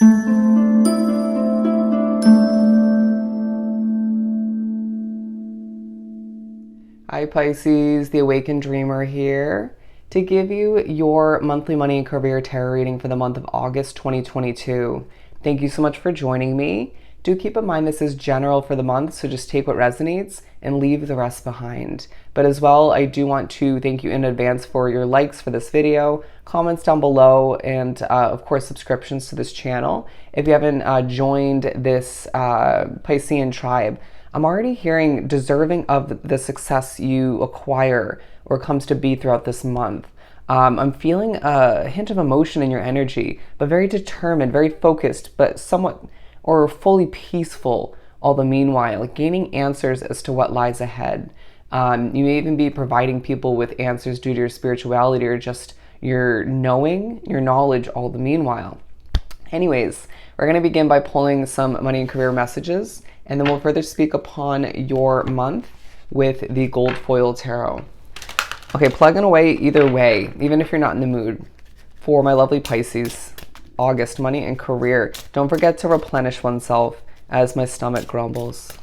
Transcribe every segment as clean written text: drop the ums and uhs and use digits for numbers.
Hi Pisces, the Awakened Dreamer here to give you your monthly money and career tarot reading for the month of August 2022. Thank you so much for joining me. Do keep in mind this is general for the month, so just take what resonates and leave the rest behind. But as well, I do want to thank you in advance for your likes for this video, comments down below, and of course subscriptions to this channel. If you haven't joined this Piscean tribe, I'm already hearing deserving of the success you acquire or comes to be throughout this month. I'm feeling a hint of emotion in your energy, but very determined, very focused, but somewhat or fully peaceful all the meanwhile, gaining answers as to what lies ahead. You may even be providing people with answers due to your spirituality or just your knowing, your knowledge all the meanwhile. Anyways, we're going to begin by pulling some money and career messages, and then we'll further speak upon your month with the Gold Foil Tarot. Okay, plugging away either way, even if you're not in the mood. For my lovely Pisces, August money and career. Don't forget to replenish oneself as my stomach grumbles.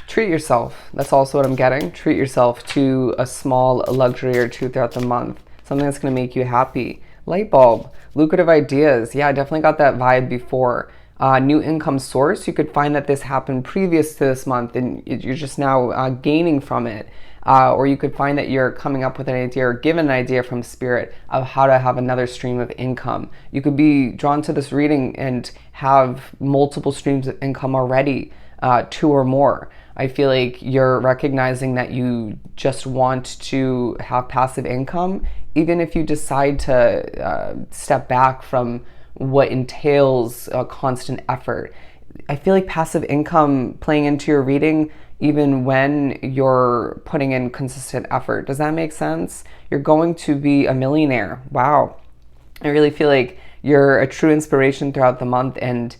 Treat yourself. That's also what I'm getting. Treat yourself to a small luxury or two throughout the month. Something that's going to make you happy. Light bulb, lucrative ideas. Yeah, I definitely got that vibe before. New income source. You could find that this happened previous to this month and you're just now gaining from it. Or you could find that you're coming up with an idea or given an idea from spirit of how to have another stream of income. You could be drawn to this reading and have multiple streams of income already, 2 or more. I feel like you're recognizing that you just want to have passive income, even if you decide to step back from what entails a constant effort. I feel like passive income playing into your reading even when you're putting in consistent effort. Does that make sense? You're going to be a millionaire. Wow. I really feel like you're a true inspiration throughout the month, and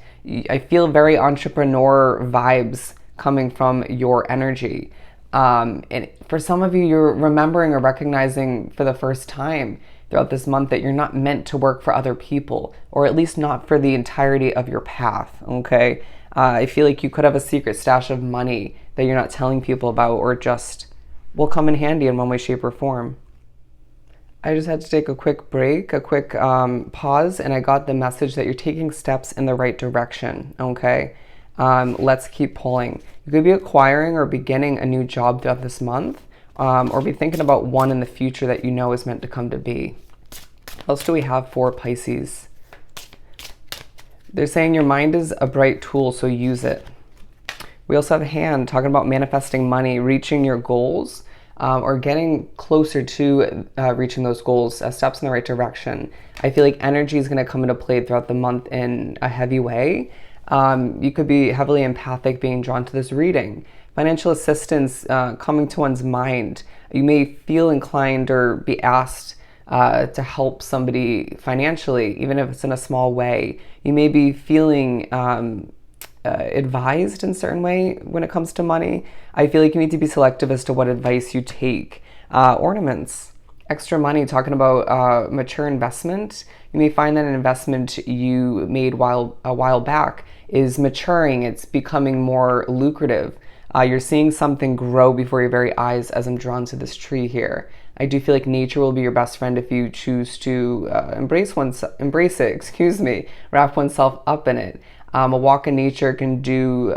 I feel very entrepreneur vibes coming from your energy. And for some of you, you're remembering or recognizing for the first time throughout this month that you're not meant to work for other people, or at least not for the entirety of your path, okay? I feel like you could have a secret stash of money that you're not telling people about, or just will come in handy in one way, shape, or form. I just had to take a quick break, a quick pause, and I got the message that you're taking steps in the right direction, okay? Let's keep pulling. You could be acquiring or beginning a new job throughout this month, or be thinking about one in the future that you know is meant to come to be. What else do we have for Pisces? They're saying your mind is a bright tool, so use it. We also have a hand talking about manifesting money, reaching your goals, or getting closer to reaching those goals, steps in the right direction. I feel like energy is going to come into play throughout the month in a heavy way. You could be heavily empathic, being drawn to this reading. Financial assistance coming to one's mind. You may feel inclined or be asked to help somebody financially, even if it's in a small way. You may be feeling advised in a certain way when it comes to money. I feel like you need to be selective as to what advice you take. Ornaments, extra money, talking about mature investment. You may find that an investment you made a while back is maturing. It's becoming more lucrative. You're seeing something grow before your very eyes, as I'm drawn to this tree here. I do feel like nature will be your best friend if you choose to embrace it, wrap oneself up in it. A walk in nature can do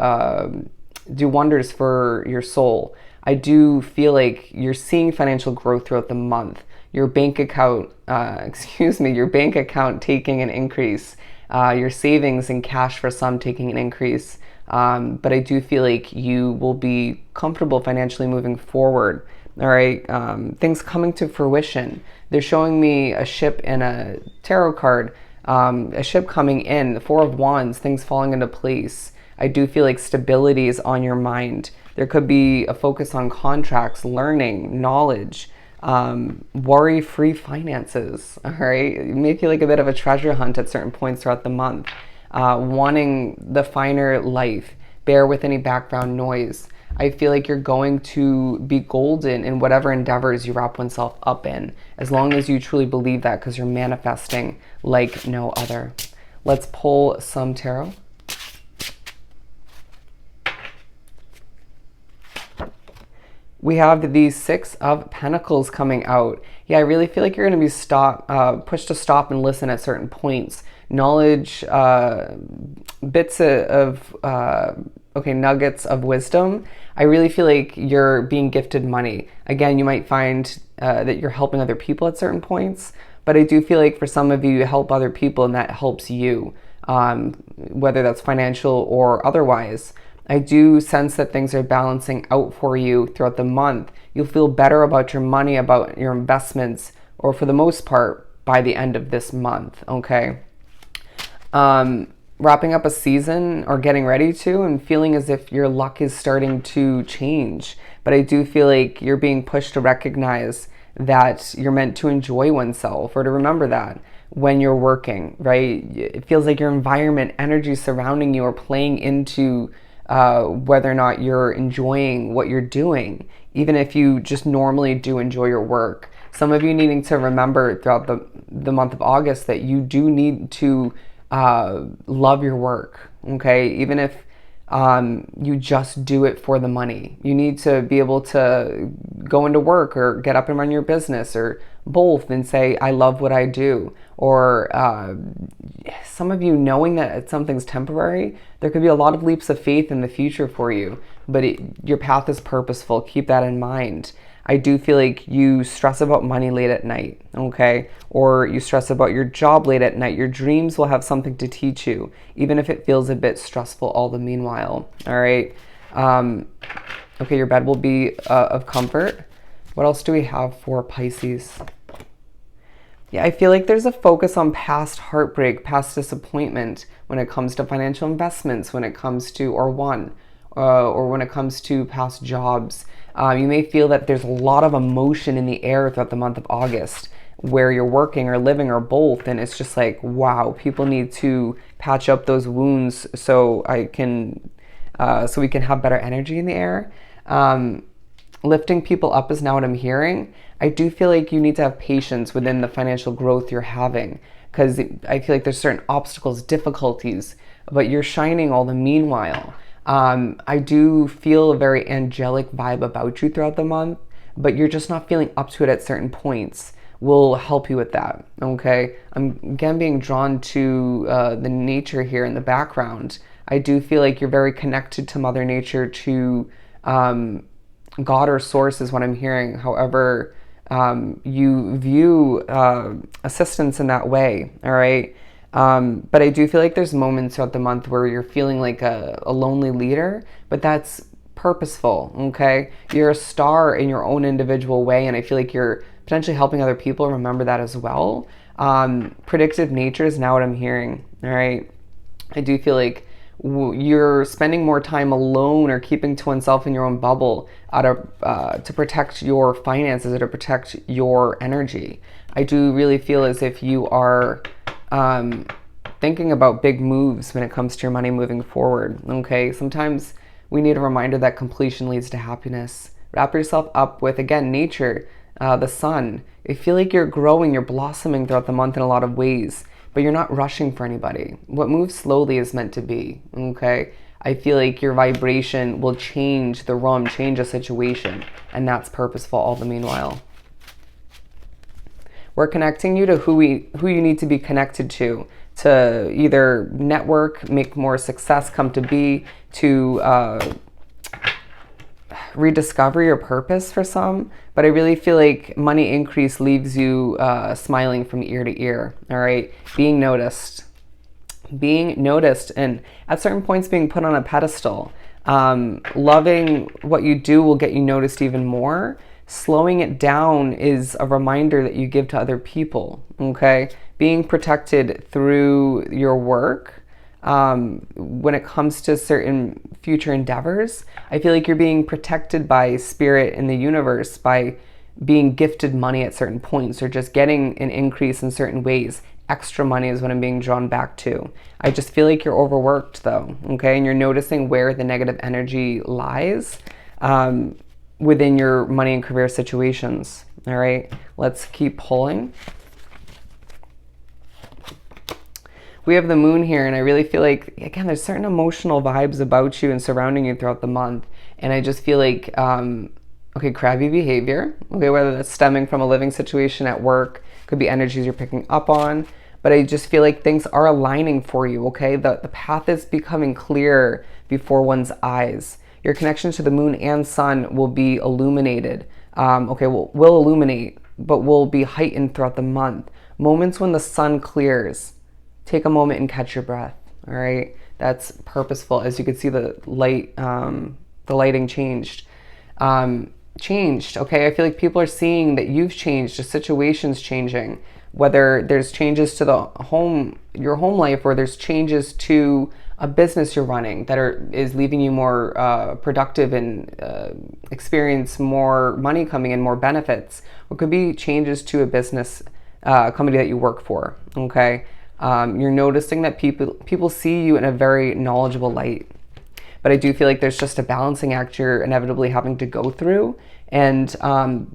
wonders for your soul. I do feel like you're seeing financial growth throughout the month. Your bank account, your bank account taking an increase. Your savings and cash for some taking an increase. But I do feel like you will be comfortable financially moving forward. All right, things coming to fruition. They're showing me a ship and a tarot card, a ship coming in, the Four of Wands, things falling into place. I do feel like stability is on your mind. There could be a focus on contracts, learning, knowledge, worry-free finances, all right? You may feel like a bit of a treasure hunt at certain points throughout the month, wanting the finer life, bear with any background noise. I feel like you're going to be golden in whatever endeavors you wrap oneself up in, as long as you truly believe that, because you're manifesting like no other. Let's pull some tarot. We have the Six of Pentacles coming out. Yeah, I really feel like you're going to be pushed to stop and listen at certain points. Knowledge, bits of nuggets of wisdom. I really feel like you're being gifted money. Again, you might find that you're helping other people at certain points, but I do feel like for some of you, you help other people and that helps you, whether that's financial or otherwise. I do sense that things are balancing out for you throughout the month. You'll feel better about your money, about your investments, or for the most part, by the end of this month, okay? Wrapping up a season or getting ready to, and feeling as if your luck is starting to change. But I do feel like you're being pushed to recognize that you're meant to enjoy oneself, or to remember that when you're working, right? It feels like your environment, energy surrounding you are playing into whether or not you're enjoying what you're doing, even if you just normally do enjoy your work. Some of you needing to remember throughout the month of August that you do need to love your work, okay? Even if you just do it for the money. You need to be able to go into work or get up and run your business, or both, and say, I love what I do. Or some of you knowing that something's temporary, there could be a lot of leaps of faith in the future for you, but your path is purposeful. Keep that in mind. I do feel like you stress about money late at night, okay? Or you stress about your job late at night. Your dreams will have something to teach you, even if it feels a bit stressful all the meanwhile, all right? Okay, your bed will be of comfort. What else do we have for Pisces? Yeah, I feel like there's a focus on past heartbreak, past disappointment when it comes to financial investments, when it comes to, or when it comes to past jobs. You may feel that there's a lot of emotion in the air throughout the month of August, where you're working or living or both, and it's just like, wow, people need to patch up those wounds so we can have better energy in the air. Lifting people up is now what I'm hearing. I do feel like you need to have patience within the financial growth you're having, because I feel like there's certain obstacles, difficulties, but you're shining all the meanwhile. I do feel a very angelic vibe about you throughout the month, but you're just not feeling up to it at certain points. Will help you with that, okay? I'm again being drawn to the nature here in the background. I do feel like you're very connected to Mother Nature, to God or Source is what I'm hearing. However, you view assistance in that way, all right? But I do feel like there's moments throughout the month where you're feeling like a lonely leader, but that's purposeful, okay? You're a star in your own individual way, and I feel like you're potentially helping other people. Remember that as well. Predictive nature is now what I'm hearing, all right? I do feel like you're spending more time alone or keeping to oneself in your own bubble to protect your finances or to protect your energy. I do really feel as if you are thinking about big moves when it comes to your money moving forward, okay? Sometimes we need a reminder that completion leads to happiness. Wrap yourself up with, again, nature, the sun. I feel like you're growing, you're blossoming throughout the month in a lot of ways, but you're not rushing for anybody. What moves slowly is meant to be, okay? I feel like your vibration will change the room, change a situation, and that's purposeful all the meanwhile. We're connecting you to who you need to be connected to either network, make more success come to be, to rediscover your purpose for some. But I really feel like money increase leaves you smiling from ear to ear, all right? Being noticed, and at certain points being put on a pedestal. Loving what you do will get you noticed even more. Slowing it down is a reminder that you give to other people, okay? Being protected through your work. When it comes to certain future endeavors, I feel like you're being protected by spirit in the universe by being gifted money at certain points, or just getting an increase in certain ways. Extra money is what I'm being drawn back to. I just feel like you're overworked though, okay? And you're noticing where the negative energy lies. within your money and career situations. All right, let's keep pulling. We have the moon here, and I really feel like, again, there's certain emotional vibes about you and surrounding you throughout the month. And I just feel like, okay, crabby behavior, okay, whether that's stemming from a living situation at work, could be energies you're picking up on. But I just feel like things are aligning for you, okay? The path is becoming clear before one's eyes. Your connection to the moon and sun will be illuminated. Okay, will illuminate, but will be heightened throughout the month. Moments when the sun clears, take a moment and catch your breath, all right? That's purposeful. As you can see, the lighting changed. Okay? I feel like people are seeing that you've changed, the situation's changing. Whether there's changes to your home life, or there's changes to a business you're running that is leaving you more productive and experience more money coming in, more benefits. Or it could be changes to a business company that you work for, okay? You're noticing that people see you in a very knowledgeable light. But I do feel like there's just a balancing act you're inevitably having to go through, and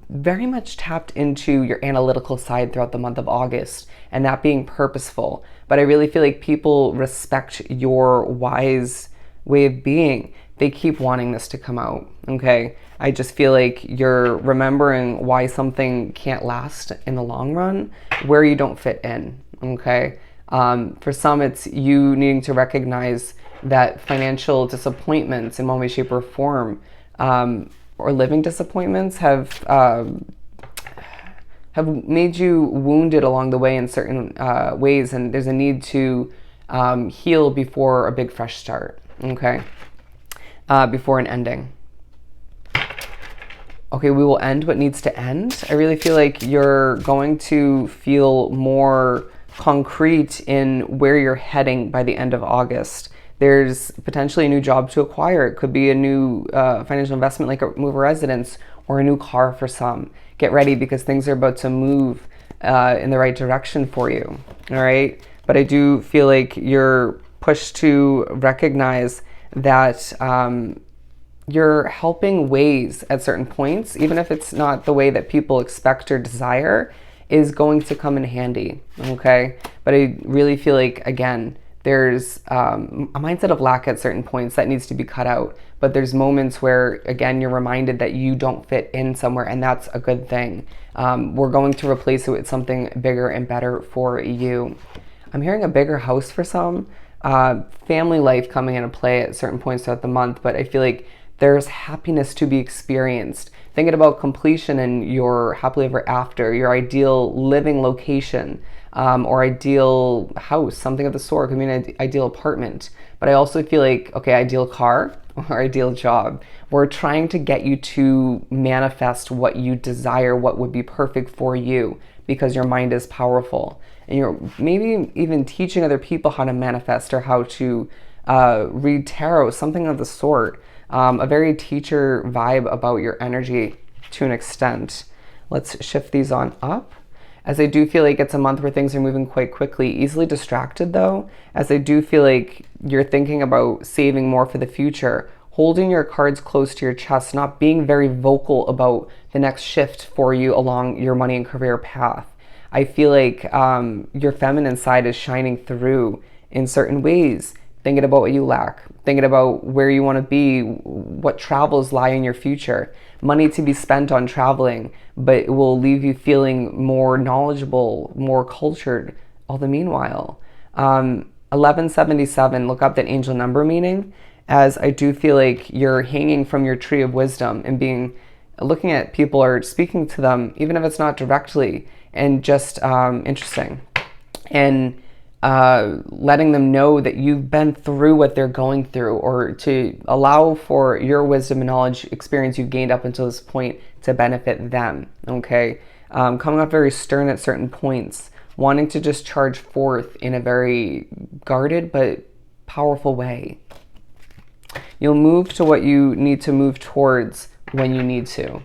very much tapped into your analytical side throughout the month of August, and that being purposeful. But I really feel like people respect your wise way of being. They keep wanting this to come out, okay? I just feel like you're remembering why something can't last in the long run, where you don't fit in, okay? For some, it's you needing to recognize that financial disappointments in one way, shape, or form, or living disappointments have made you wounded along the way in certain ways, and there's a need to heal before a big fresh start, okay? Before an ending. Okay, we will end what needs to end. I really feel like you're going to feel more concrete in where you're heading by the end of August. There's potentially a new job to acquire. It could be a new financial investment, like a move of residence, or a new car for some. Get ready, because things are about to move in the right direction for you, all right? But I do feel like you're pushed to recognize that you're helping ways at certain points, even if it's not the way that people expect or desire, is going to come in handy, okay? But I really feel like, again, there's a mindset of lack at certain points that needs to be cut out. But there's moments where, again, you're reminded that you don't fit in somewhere, and that's a good thing. We're going to replace it with something bigger and better for you. I'm hearing a bigger house for some. Family life coming into play at certain points throughout the month, but I feel like there's happiness to be experienced. Thinking about completion and your happily ever after, your ideal living location, or ideal house, something of the sort. Could be an ideal apartment. But I also feel like, okay, ideal car or ideal job. We're trying to get you to manifest what you desire, what would be perfect for you, because your mind is powerful. And you're maybe even teaching other people how to manifest, or how to read tarot, something of the sort. A very teacher vibe about your energy to an extent. Let's shift these on up, as I do feel like it's a month where things are moving quite quickly. Easily distracted though, as I do feel like you're thinking about saving more for the future, holding your cards close to your chest, not being very vocal about the next shift for you along your money and career path. I feel like your feminine side is shining through in certain ways. Thinking about what you lack, thinking about where you want to be, what travels lie in your future. Money to be spent on traveling, but it will leave you feeling more knowledgeable, more cultured, all the meanwhile. 1177, look up that angel number meaning, as I do feel like you're hanging from your tree of wisdom and looking at people or speaking to them, even if it's not directly, and just interesting. And letting them know that you've been through what they're going through, or to allow for your wisdom and knowledge experience you've gained up until this point to benefit them, okay? Coming off very stern at certain points, wanting to just charge forth in a very guarded but powerful way. You'll move to what you need to move towards when you need to,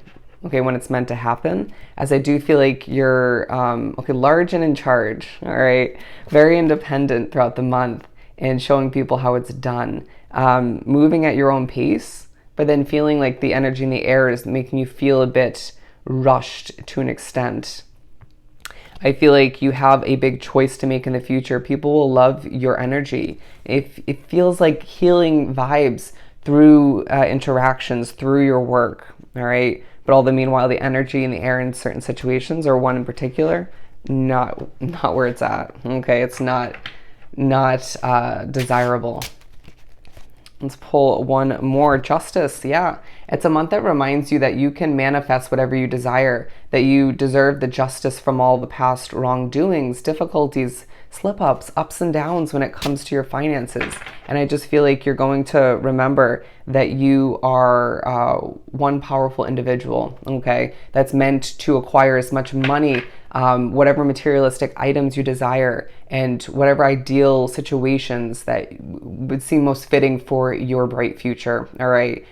okay, when it's meant to happen, as I do feel like you're, okay, large and in charge, all right? Very independent throughout the month, and showing people how it's done. Moving at your own pace, but then feeling like the energy in the air is making you feel a bit rushed to an extent. I feel like you have a big choice to make in the future. People will love your energy. It feels like healing vibes through interactions, through your work, all right? But all the meanwhile, the energy in the air in certain situations, or one in particular, not where it's at, okay? It's not desirable. Let's pull one more. Justice. Yeah. It's a month that reminds you that you can manifest whatever you desire, that you deserve the justice from all the past wrongdoings, difficulties, slip-ups, ups and downs when it comes to your finances. And I just feel like you're going to remember that you are one powerful individual, okay, that's meant to acquire as much money, whatever materialistic items you desire, and whatever ideal situations that would seem most fitting for your bright future, all right?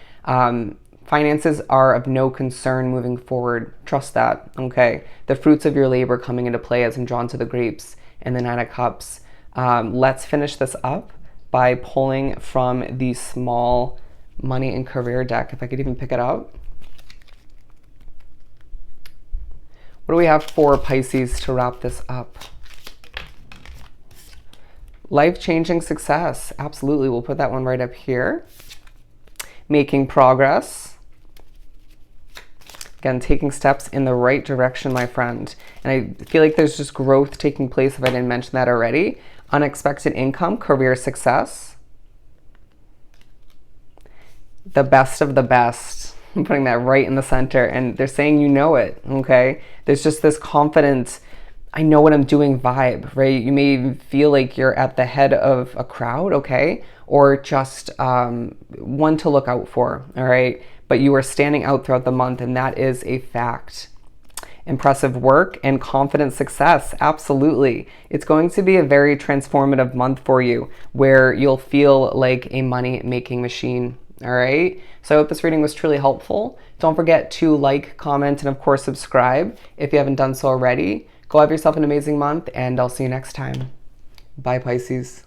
Finances are of no concern moving forward. Trust that, okay? The fruits of your labor coming into play as I'm drawn to the grapes and the Nine of Cups. Let's finish this up by pulling from the small money and career deck, if I could even pick it up. What do we have for Pisces to wrap this up? Life-changing success. Absolutely. We'll put that one right up here. Making progress. Again, taking steps in the right direction, my friend. And I feel like there's just growth taking place, if I didn't mention that already. Unexpected income, career success. The best of the best. I'm putting that right in the center. And they're saying you know it, okay? There's just this confidence, I know what I'm doing vibe, right? You may even feel like you're at the head of a crowd, okay? Or just one to look out for, all right? But you are standing out throughout the month, and that is a fact. Impressive work and confident success, absolutely. It's going to be a very transformative month for you, where you'll feel like a money-making machine, all right? So I hope this reading was truly helpful. Don't forget to like, comment, and of course subscribe if you haven't done so already. Go have yourself an amazing month, and I'll see you next time. Bye, Pisces.